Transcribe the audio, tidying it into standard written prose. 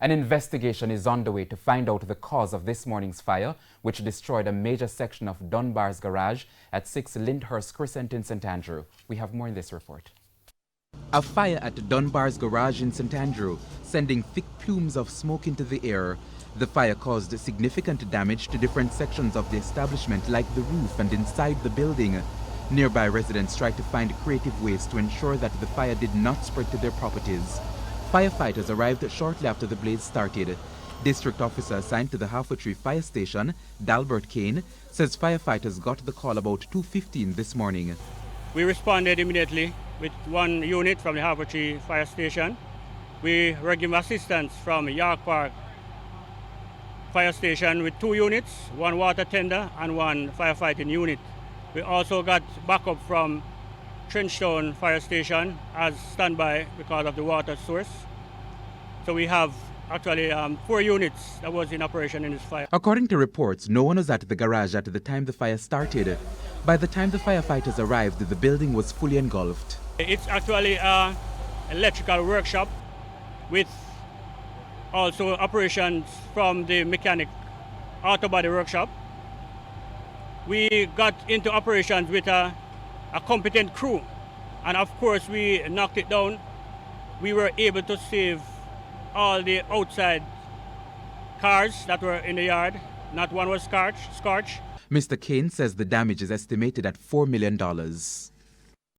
An investigation is underway to find out the cause of this morning's fire, which destroyed a major section of Dunbar's garage at 6 Lyndhurst Crescent in St. Andrew. We have more in this report. A fire at Dunbar's garage in St. Andrew, sending thick plumes of smoke into the air. The fire caused significant damage to different sections of the establishment, like the roof and inside the building. Nearby residents tried to find creative ways to ensure that the fire did not spread to their properties. Firefighters arrived shortly after the blaze started. District officer assigned to the Half Tree Fire Station, Dalbert Kane, says firefighters got the call about 2:15 this morning. We responded immediately with one unit from the Half Tree Fire Station. We were given assistance from York Park Fire Station with 2 units, 1 water tender and 1 firefighting unit. We also got backup from Trenchtown Fire Station as standby because of the water source. So we have actually 4 units that was in operation in this fire. According to reports, no one was at the garage at the time the fire started. By the time the firefighters arrived, the building was fully engulfed. It's actually an electrical workshop with also operations from the mechanic auto body workshop. We got into operations with a competent crew, and of course we knocked it down. We were able to save all the outside cars that were in the yard. Not one was scorched. Mr. Kane says the damage is estimated at $4 million.